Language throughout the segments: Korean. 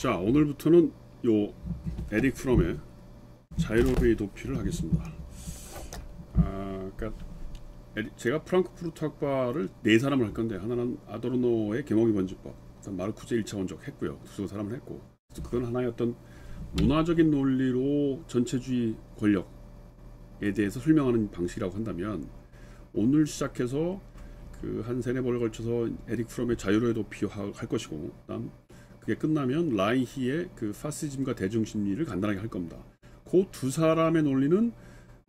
자, 오늘부터는 요 에릭 프롬의 자유로의 도피를 하겠습니다. 그러니까 제가 프랑크푸르트 학파를 네 사람을 할 건데, 하나는 아도르노의 계몽의 번지법, 마르쿠제 1차 원적 했고요. 두 사람을 했고, 그래서 그건 하나의 어떤 문화적인 논리로 전체주의 권력에 대해서 설명하는 방식이라고 한다면, 오늘 시작해서 그 한 세네 번을 걸쳐서 에릭 프롬의 자유로의 도피 할 것이고, 그다음 그게 끝나면 라이히의 그 파시즘과 대중심리를 간단하게 할 겁니다. 그 두 사람의 논리는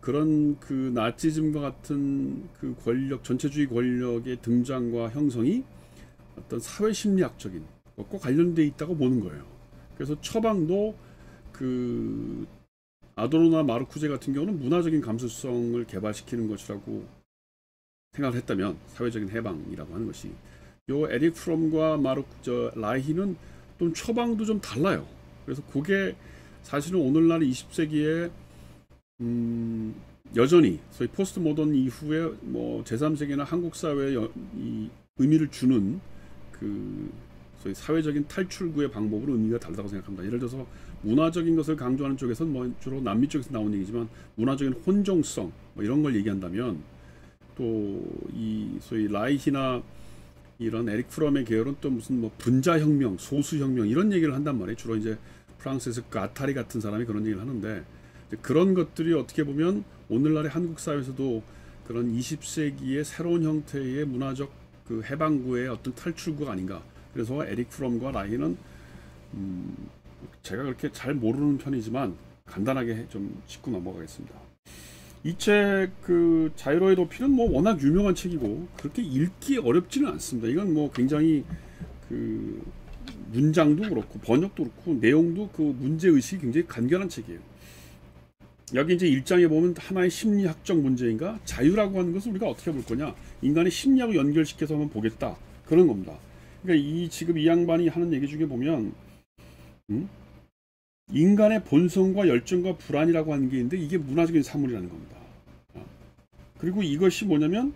그런 그 나치즘과 같은 그 권력, 전체주의 권력의 등장과 형성이 어떤 사회심리학적인 것과 관련돼 있다고 보는 거예요. 그래서 처방도 그 아도르노나 마르쿠제 같은 경우는 문화적인 감수성을 개발시키는 것이라고 생각을 했다면, 사회적인 해방이라고 하는 것이, 요 에릭 프롬과 라이히는 좀 처방도 좀 달라요. 그래서 그게 사실은 오늘날 20세기에 여전히 소위 포스트 모던 이후에 뭐 제3세계나 한국 사회에 이 의미를 주는 그 소위 사회적인 탈출구의 방법으로 의미가 다르다고 생각합니다. 예를 들어서 문화적인 것을 강조하는 쪽에서는 뭐 주로 남미 쪽에서 나오는 얘기지만, 문화적인 혼종성 뭐 이런 걸 얘기한다면, 또 이 소위 라이히나 이런 에릭 프롬의 계열은 또 무슨 뭐 분자혁명, 소수혁명 이런 얘기를 한단 말이에요. 주로 이제 프랑스에서 가타리 같은 사람이 그런 얘기를 하는데, 그런 것들이 어떻게 보면 오늘날의 한국 사회에서도 그런 20세기의 새로운 형태의 문화적 그 해방구의 어떤 탈출구가 아닌가. 그래서 에릭 프롬과 라이히는 제가 그렇게 잘 모르는 편이지만 간단하게 좀 짚고 넘어가겠습니다. 이 책 그 자유로의 도피는 뭐 워낙 유명한 책이고 그렇게 읽기 어렵지는 않습니다. 이건 뭐 굉장히 그 문장도 그렇고 번역도 그렇고 내용도 그 문제 의식이 굉장히 간결한 책이에요. 여기 이제 1장에 보면 하나의 심리학적 문제인가, 자유라고 하는 것을 우리가 어떻게 볼 거냐, 인간의 심리하고 연결시켜서 한번 보겠다, 그런 겁니다. 그러니까 지금 이 양반이 하는 얘기 중에 보면 인간의 본성과 열정과 불안이라고 하는 게 있는데, 이게 문화적인 사물이라는 겁니다. 그리고 이것이 뭐냐면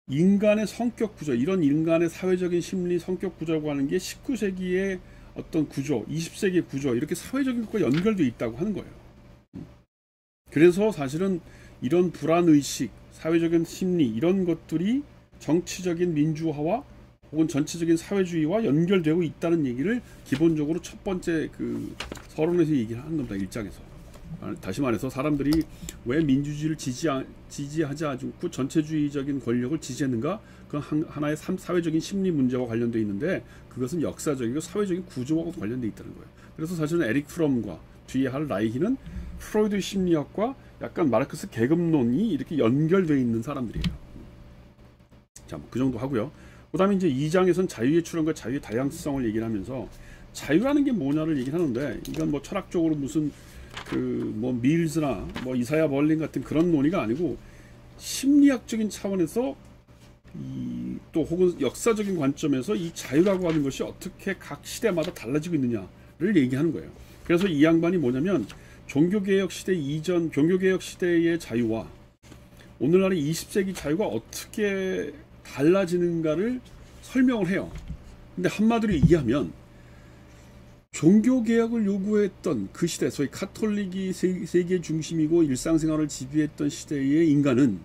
인간의 성격 구조, 이런 인간의 사회적인 심리 성격 구조라고 하는 게 19세기의 어떤 구조, 20세기의 구조, 이렇게 사회적인 것과 연결되어 있다고 하는 거예요. 그래서 사실은 이런 불안의식, 사회적인 심리, 이런 것들이 정치적인 민주화와 혹은 전체적인 사회주의와 연결되고 있다는 얘기를 기본적으로 첫 번째 그 서론에서 얘기를 하는 겁니다. 1장에서. 다시 말해서 사람들이 왜 민주주의를 지지하지 않고 전체주의적인 권력을 지지했는가? 그건 하나의 사회적인 심리 문제와 관련되어 있는데, 그것은 역사적이고 사회적인 구조와 관련되어 있다는 거예요. 그래서 사실은 에릭 프롬과 뒤에 할 라이히는 프로이드 심리학과 약간 마르크스 계급론이 이렇게 연결되어 있는 사람들이에요. 자, 뭐 그 정도 하고요. 그 다음에 이제 2장에서는 자유의 출현과 자유의 다양성을 얘기를 하면서, 자유라는 게 뭐냐를 얘기를 하는데, 이건 뭐 철학적으로 무슨 그 뭐 밀즈나 뭐 이사야 벌린 같은 그런 논의가 아니고, 심리학적인 차원에서 또 혹은 역사적인 관점에서 이 자유라고 하는 것이 어떻게 각 시대마다 달라지고 있느냐를 얘기하는 거예요. 그래서 이 양반이 뭐냐면, 종교개혁 시대 이전, 종교개혁 시대의 자유와 오늘날의 20세기 자유가 어떻게 달라지는가를 설명을 해요. 근데 한마디로 얘기하면, 종교개혁을 요구했던 그 시대, 소위 카톨릭이 세계 중심이고 일상생활을 지배했던 시대의 인간은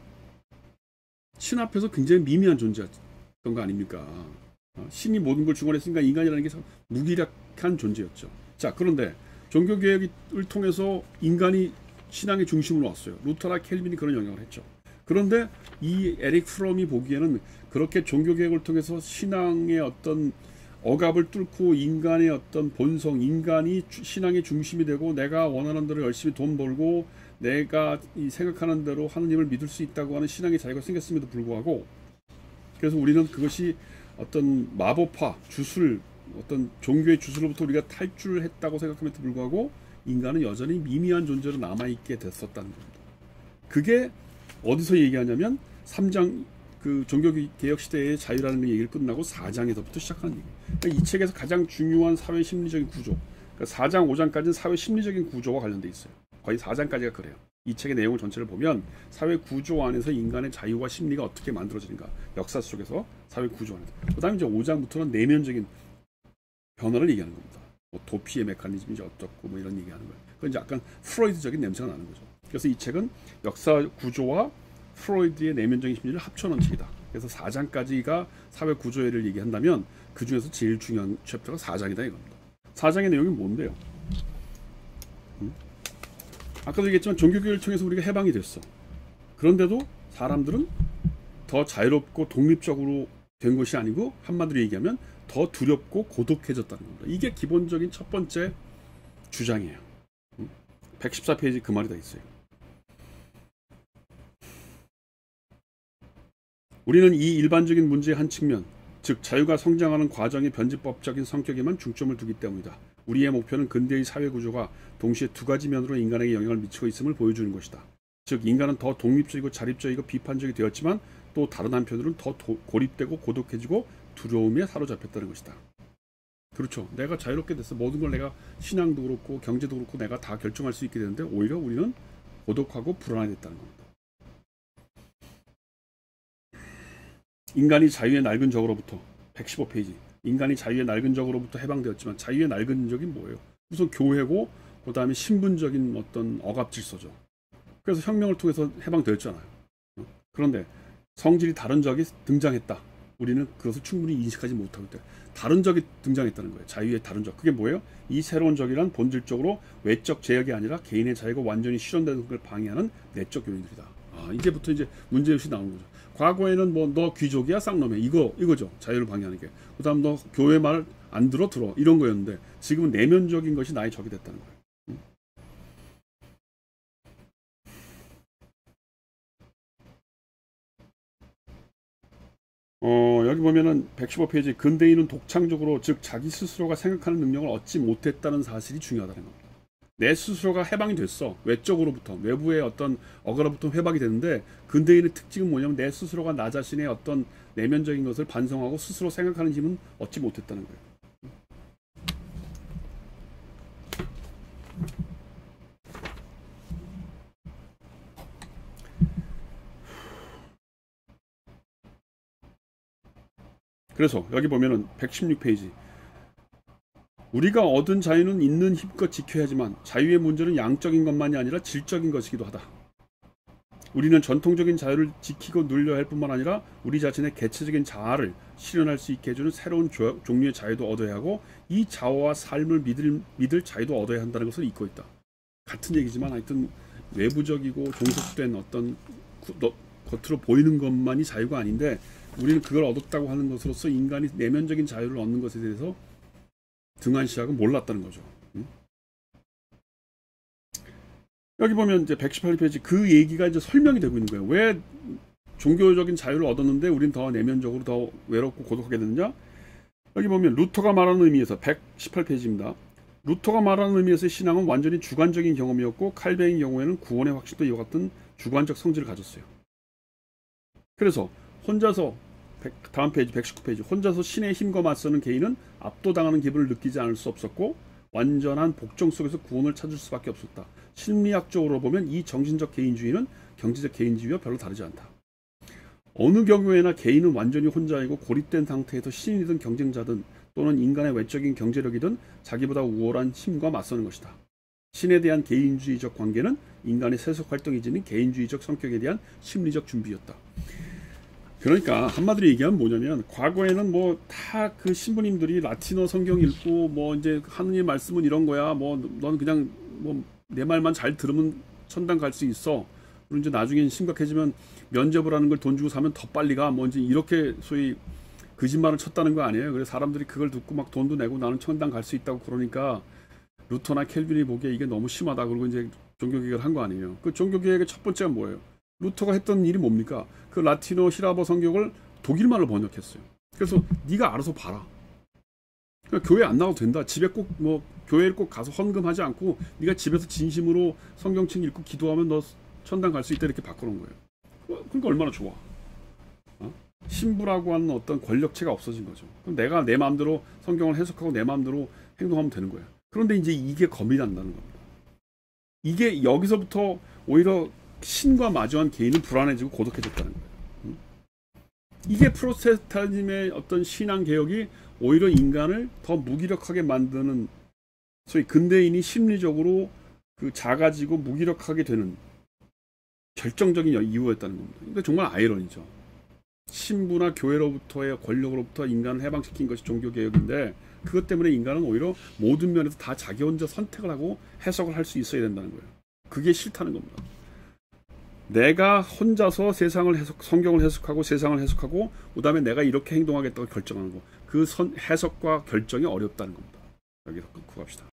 신 앞에서 굉장히 미미한 존재였던 거 아닙니까? 신이 모든 걸 주관했으니까 인간이라는 게 무기력한 존재였죠. 자, 그런데 종교개혁을 통해서 인간이 신앙의 중심으로 왔어요. 루터나 켈빈이 그런 영향을 했죠. 그런데 이 에릭 프롬이 보기에는 그렇게 종교개혁을 통해서 신앙의 어떤 억압을 뚫고 인간의 어떤 본성, 인간이 신앙의 중심이 되고 내가 원하는 대로 열심히 돈 벌고 내가 생각하는 대로 하느님을 믿을 수 있다고 하는 신앙의 자유가 생겼음에도 불구하고, 그래서 우리는 그것이 어떤 마법화, 주술, 어떤 종교의 주술로부터 우리가 탈출을 했다고 생각함에도 불구하고 인간은 여전히 미미한 존재로 남아있게 됐었다는 겁니다. 그게 어디서 얘기하냐면 3장 그 종교개혁 시대의 자유라는 얘기를 끝나고 4장에서부터 시작하는 얘기예요. 그러니까 이 책에서 가장 중요한 사회 심리적인 구조, 그러니까 4장, 5장까지는 사회 심리적인 구조와 관련돼 있어요. 거의 4장까지가 그래요. 이 책의 내용을 전체를 보면 사회 구조 안에서 인간의 자유와 심리가 어떻게 만들어지는가, 역사 속에서 사회 구조 안에서. 그 다음에 이제 5장부터는 내면적인 변화를 얘기하는 겁니다. 뭐 도피의 메커니즘이 어떻고 뭐 이런 얘기하는 거예요. 그건 이제 약간 프로이드적인 냄새가 나는 거죠. 그래서 이 책은 역사 구조와 프로이드의 내면적인 심리를 합쳐놓은 책이다. 그래서 4장까지가 사회 구조를 얘기한다면 그 중에서 제일 중요한 챕터가 4장이다 이겁니다. 4장의 내용이 뭔데요? 아까도 얘기했지만 종교교육을 통해서 우리가 해방이 됐어. 그런데도 사람들은 더 자유롭고 독립적으로 된 것이 아니고 한마디로 얘기하면 더 두렵고 고독해졌다는 겁니다. 이게 기본적인 첫 번째 주장이에요. 114페이지 그 말이 다 있어요. 우리는 이 일반적인 문제의 한 측면, 즉 자유가 성장하는 과정의 변질법적인 성격에만 중점을 두기 때문이다. 우리의 목표는 근대의 사회구조가 동시에 두 가지 면으로 인간에게 영향을 미치고 있음을 보여주는 것이다. 즉 인간은 더 독립적이고 자립적이고 비판적이 되었지만 또 다른 한편으로는 더 고립되고 고독해지고 두려움에 사로잡혔다는 것이다. 그렇죠. 내가 자유롭게 됐어. 모든 걸 내가 신앙도 그렇고 경제도 그렇고 내가 다 결정할 수 있게 되는데 오히려 우리는 고독하고 불안하게 됐다는 겁니다. 인간이 자유의 낡은 적으로부터 115페이지 인간이 자유의 낡은 적으로부터 해방되었지만 자유의 낡은 적이 뭐예요? 우선 교회고 그 다음에 신분적인 어떤 억압 질서죠. 그래서 혁명을 통해서 해방되었잖아요. 그런데 성질이 다른 적이 등장했다. 우리는 그것을 충분히 인식하지 못하고 있다. 다른 적이 등장했다는 거예요. 자유의 다른 적. 그게 뭐예요? 이 새로운 적이란 본질적으로 외적 제약이 아니라 개인의 자유가 완전히 실현되는 걸 방해하는 내적 요인들이다. 이제부터 이제 문제의식이 나오는 거죠. 과거에는 뭐 너 귀족이야 쌍놈이야 이거죠. 자유를 방해하는 게. 그다음 너 교회 말 안 들어 이런 거였는데 지금은 내면적인 것이 나의 적이 됐다는 거예요. 여기 보면은 115페이지 근대인은 독창적으로 즉 자기 스스로가 생각하는 능력을 얻지 못했다는 사실이 중요하다는 겁니다. 내 스스로가 해방이 됐어. 외적으로부터 외부의 어떤 억압으로부터 해방이 됐는데 근대인의 특징은 뭐냐면 내 스스로가 나 자신의 어떤 내면적인 것을 반성하고 스스로 생각하는 힘은 얻지 못했다는 거예요. 그래서 여기 보면은 116페이지 우리가 얻은 자유는 있는 힘껏 지켜야 하지만 자유의 문제는 양적인 것만이 아니라 질적인 것이기도 하다. 우리는 전통적인 자유를 지키고 눌려야 할 뿐만 아니라 우리 자신의 개체적인 자아를 실현할 수 있게 해주는 새로운 종류의 자유도 얻어야 하고 이 자아와 삶을 믿을 자유도 얻어야 한다는 것을 잊고 있다. 같은 얘기지만 하여튼 외부적이고 종속된 어떤 겉으로 보이는 것만이 자유가 아닌데 우리는 그걸 얻었다고 하는 것으로서 인간이 내면적인 자유를 얻는 것에 대해서 등한시하고 몰랐다는 거죠. 여기 보면 이제 118페이지 그 얘기가 이제 설명이 되고 있는 거예요. 왜 종교적인 자유를 얻었는데 우린 더 내면적으로 더 외롭고 고독하게 됐느냐? 여기 보면 루터가 말하는 의미에서 118페이지입니다. 루터가 말하는 의미에서 신앙은 완전히 주관적인 경험이었고 칼뱅의 경우에는 구원의 확신도 이와 같은 주관적 성질을 가졌어요. 그래서 혼자서 다음 페이지 119페이지 혼자서 신의 힘과 맞서는 개인은 압도당하는 기분을 느끼지 않을 수 없었고 완전한 복종 속에서 구원을 찾을 수밖에 없었다. 심리학적으로 보면 이 정신적 개인주의는 경제적 개인주의와 별로 다르지 않다. 어느 경우에나 개인은 완전히 혼자이고 고립된 상태에서 신이든 경쟁자든 또는 인간의 외적인 경제력이든 자기보다 우월한 힘과 맞서는 것이다. 신에 대한 개인주의적 관계는 인간의 세속 활동이 지닌 개인주의적 성격에 대한 심리적 준비였다. 그러니까 한마디로 얘기하면 뭐냐면 과거에는 뭐 다 그 신부님들이 라틴어 성경 읽고 뭐 이제 하느님 말씀은 이런 거야 뭐 넌 그냥 뭐 내 말만 잘 들으면 천당 갈 수 있어. 그리고 이제 나중에 심각해지면 면접을 하는 걸 돈 주고 사면 더 빨리 가. 뭐 이제 이렇게 소위 거짓말을 쳤다는 거 아니에요. 그래서 사람들이 그걸 듣고 막 돈도 내고 나는 천당 갈 수 있다고 그러니까 루터나 켈빈이 보기에 이게 너무 심하다. 그리고 이제 종교개혁을 한 거 아니에요. 그 종교개혁의 첫 번째가 뭐예요? 루터가 했던 일이 뭡니까? 그 라틴어 히라버 성경을 독일말로 번역했어요. 그래서 네가 알아서 봐라. 그러니까 교회 안 나와도 된다. 집에 꼭 뭐 교회를 꼭 가서 헌금하지 않고 네가 집에서 진심으로 성경책 읽고 기도하면 너 천당 갈 수 있다 이렇게 바꿔놓은 거예요. 그러니까 얼마나 좋아. 신부라고 하는 어떤 권력체가 없어진 거죠. 그럼 내가 내 마음대로 성경을 해석하고 내 마음대로 행동하면 되는 거예요. 그런데 이제 이게 겁이 난다는 겁니다. 이게 여기서부터 오히려 신과 마주한 개인은 불안해지고 고독해졌다는 거예요. 이게 프로테스탄즘의 어떤 신앙 개혁이 오히려 인간을 더 무기력하게 만드는 소위 근대인이 심리적으로 그 작아지고 무기력하게 되는 결정적인 이유였다는 겁니다. 그러니까 정말 아이러니죠. 신부나 교회로부터의 권력으로부터 인간을 해방시킨 것이 종교개혁인데 그것 때문에 인간은 오히려 모든 면에서 다 자기 혼자 선택을 하고 해석을 할 수 있어야 된다는 거예요. 그게 싫다는 겁니다. 내가 혼자서 세상을 성경을 해석하고 세상을 해석하고 그 다음에 내가 이렇게 행동하겠다고 결정하는 거. 그 해석과 결정이 어렵다는 겁니다. 여기서 끊고 갑시다.